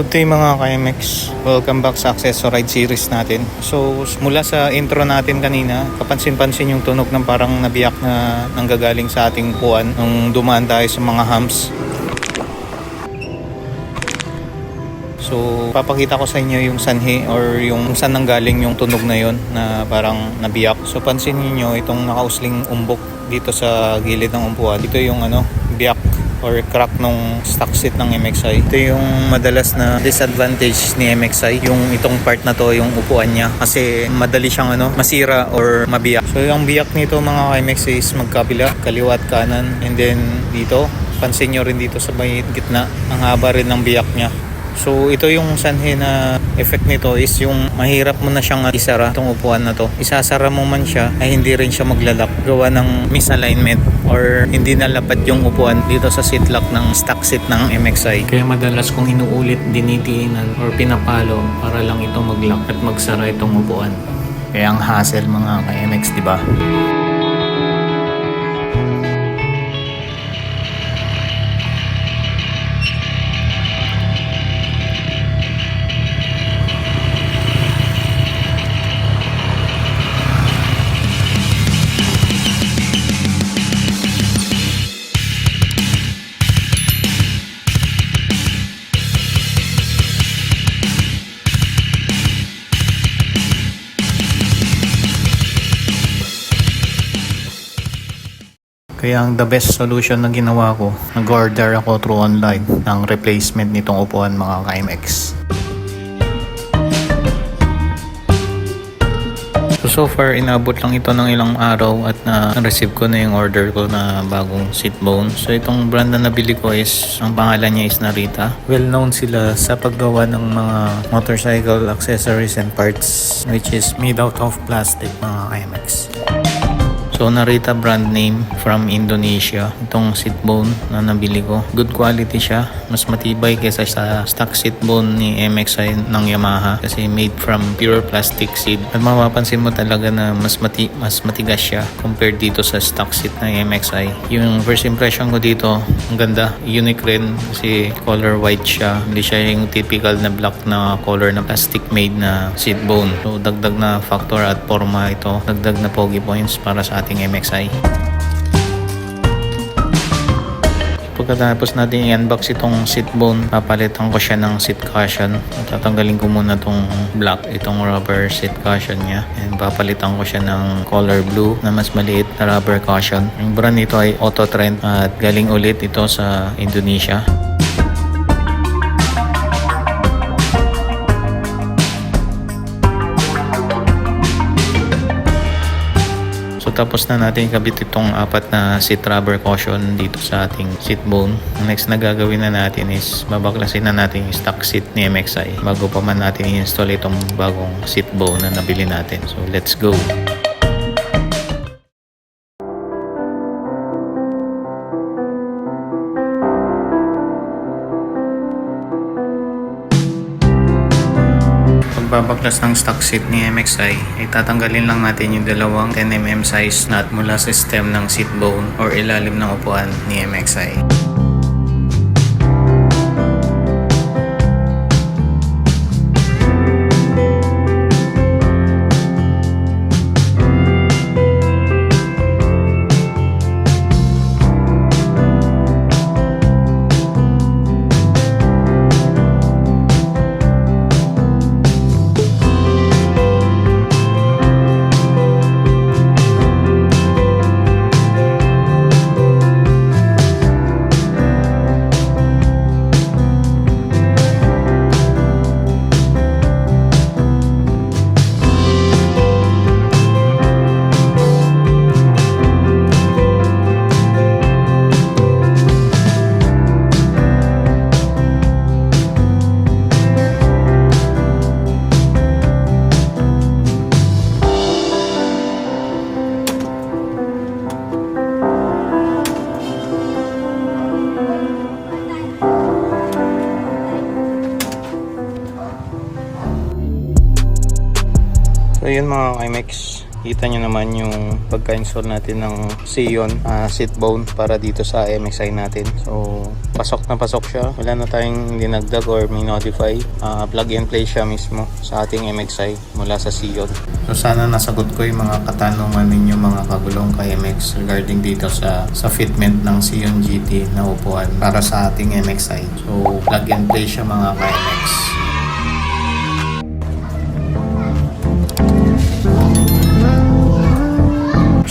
Good day mga ka-MX. Welcome back sa Accessoride series natin. So mula sa intro natin kanina, kapansin-pansin yung tunog ng parang nabiyak na nanggagaling sa ating upuan nung dumaan tayo sa mga humps. So papakita ko sa inyo yung sanhi or yung saan nanggaling yung tunog na yon na parang nabiyak. So pansinin niyo itong nakausling umbok dito sa gilid ng upuan. Ito yung biyak or crack nung stock seat ng MXI. Ito yung madalas na disadvantage ni MXI, yung itong part na to, yung upuan niya, kasi madali siyang masira or mabiyak. So yung biyak nito mga MXI is magkapila, kaliwa at kanan, and then dito pansin nyo rin dito sa may gitna, ang haba rin ng biyak niya. So ito yung sanhi na effect nito is yung mahirap mo na siyang isara itong upuan na to. Isasara mo man siya ay hindi rin siya maglalak gawa ng misalignment or hindi nalapat yung upuan dito sa seat lock ng stock seat ng MXI. Kaya madalas kong inuulit, dinitiinan or pinapalo para lang ito maglock at magsara itong upuan. Kaya ang hassle mga ka-MX, diba? Kaya ang the best solution na ginawa ko, nag-order ako through online ng replacement nitong upuan mga ka-MX. So far, inabot lang ito ng ilang araw at na-receive ko na yung order ko na bagong seat bone. So itong brand na nabili ko is, ang pangalan niya is Narita. Well known sila sa paggawa ng mga motorcycle accessories and parts which is made out of plastic mga ka-MX. So Narita brand name from Indonesia. Itong seat bone na nabili ko, good quality siya. Mas matibay kaysa sa stock seat bone ni MXI ng Yamaha kasi made from pure plastic seat. At mapapansin mo talaga na mas matigas siya compared dito sa stock seat ng MXI. Yung first impression ko dito, ang ganda. Unique rin kasi color white siya. Hindi siya yung typical na black na color na plastic made na seat bone. So dagdag na factor at forma ito. Dagdag na pogi points para sa ating MXI. Pagkatapos natin i-unbox itong seat bone, papalitan ko siya ng seat cushion. Tatanggalin ko muna itong black, itong rubber seat cushion niya, and papalitan ko siya ng color blue na mas maliit na rubber cushion. Yung brand nito ay Auto Trend at galing ulit ito sa Indonesia. Tapos na natin ikabit itong apat na seat rubber cushion dito sa ating seat bone. Ang next na gagawin na natin is babaklasin na natin yung stock seat ni MXI bago pa man natin i-install itong bagong seat bone na nabili natin. So let's go! Pagbabaklas ng stock seat ni MXI ay tatanggalin lang natin yung dalawang 10mm size nut mula sa stem ng seat bone or ilalim ng upuan ni MXI. So yun mga MX, Kita nyo naman yung pagka-install natin ng Sion seat bone para dito sa MXi natin. So pasok na pasok siya, wala na tayong dinagdag or minodify. Plug and play siya mismo sa ating MXi mula sa Sion. So sana nasagot ko yung mga katanungan ninyo mga kagulong ka-MX regarding dito sa fitment ng Sion GT na upuan para sa ating MXi. So plug and play siya mga ka-MX.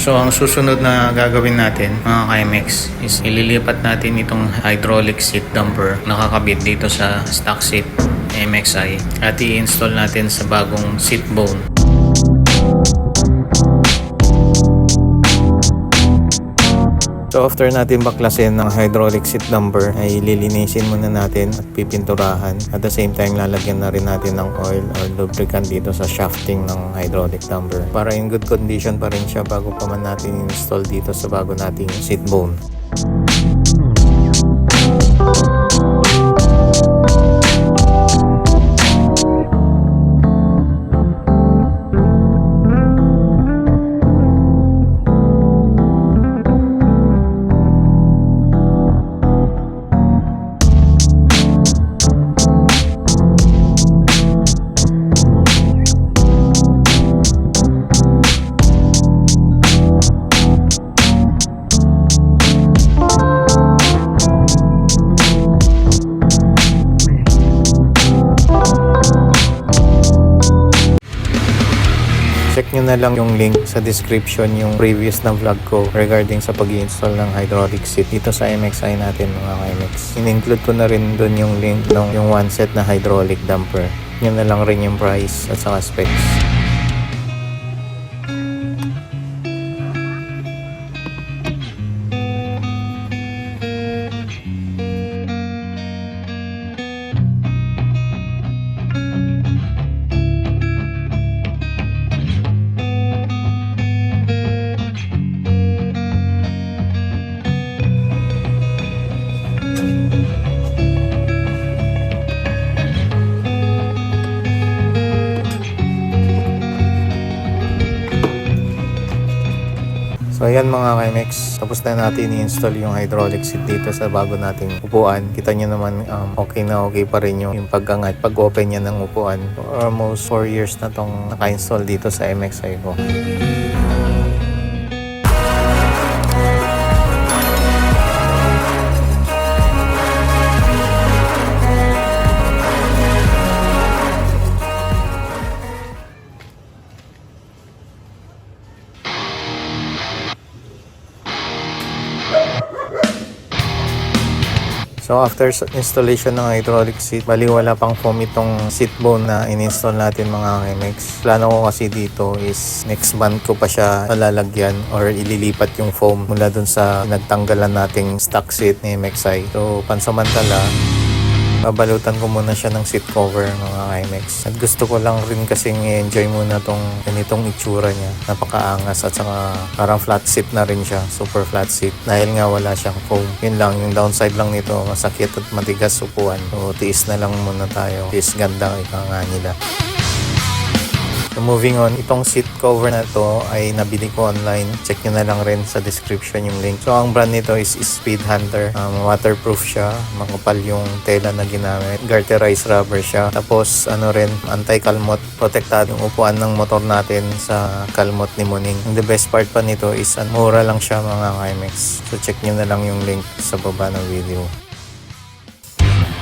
So ang susunod na gagawin natin mga ka-MX is ililipat natin itong hydraulic seat damper nakakabit dito sa stock seat MXi at i-install natin sa bagong seat bone. So after natin baklasin ng hydraulic seat damper ay lilinisin muna natin at pipinturahan. At the same time lalagyan na rin natin ng oil or lubricant dito sa shafting ng hydraulic damper para in good condition pa rin siya bago pa man natin install dito sa bago nating seat bone. Check nyo na lang yung link sa description yung previous na vlog ko regarding sa pag-i-install ng hydraulic seat dito sa MXi natin mga ka-MX. In-include ko na rin dun yung link ng yung one set na hydraulic damper. Yun na lang rin yung price at saka specs. So ayan mga ka-MX, tapos na natin i-install yung hydraulic seat dito sa bago nating upuan. Kita nyo naman okay na okay pa rin yung pag-angat, pag-open niya ng upuan. So, almost 4 years na tong naka-install dito sa MXi ko. So after installation ng hydraulic seat, bali wala pang foam itong seat bone na in-install natin mga MX. Plano ko kasi dito is next month ko pa siya lalagyan or ililipat yung foam mula dun sa nagtanggalan nating stock seat ni MXi. So pansamantala, babalutan ko muna siya ng seat cover mga IMAX. At gusto ko lang rin kasing i-enjoy muna tong ganitong itsura niya. Napakaangas at saka parang flat seat na rin siya. Super flat seat. Dahil nga wala siyang foam. Yun lang, yung downside lang nito, masakit at matigas upuan. So tiis na lang muna tayo. Tiis ganda, ika nga nila. So moving on, itong seat cover na to ay nabili ko online. Check nyo na lang rin sa description yung link. So ang brand nito is Speed Hunter. Waterproof siya. Makapal yung tela na ginamit. Garterized rubber siya. Tapos ano rin, anti-kalmot. Protektado yung upuan ng motor natin sa kalmot ni Muning. And the best part pa nito is mura lang siya mga IMAX. So check nyo na lang yung link sa baba ng video.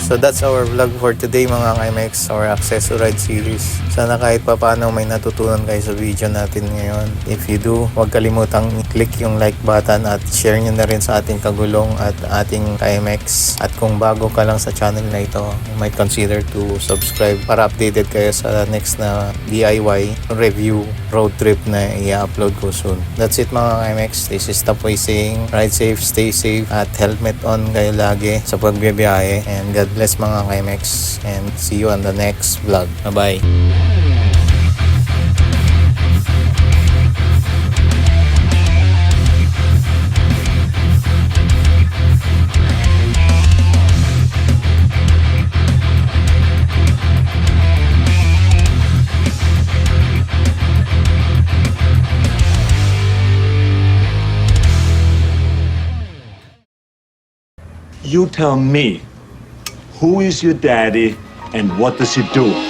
So that's our vlog for today mga IMAX, our Access to Ride series. Sana kahit pa paano may natutunan kayo sa video natin ngayon. If you do, huwag kalimutang i-click yung like button at share nyo na rin sa ating kagulong at ating IMAX. At kung bago ka lang sa channel na ito, you might consider to subscribe para updated kayo sa next na DIY review road trip na i-upload ko soon. That's it mga IMAX. This is Tapoy saying, ride safe, stay safe, at helmet on kayo lagi sa pagbibiyahe. And God bless mga IMAX, and see you on the next vlog. Bye-bye. You tell me, who is your daddy and what does he do?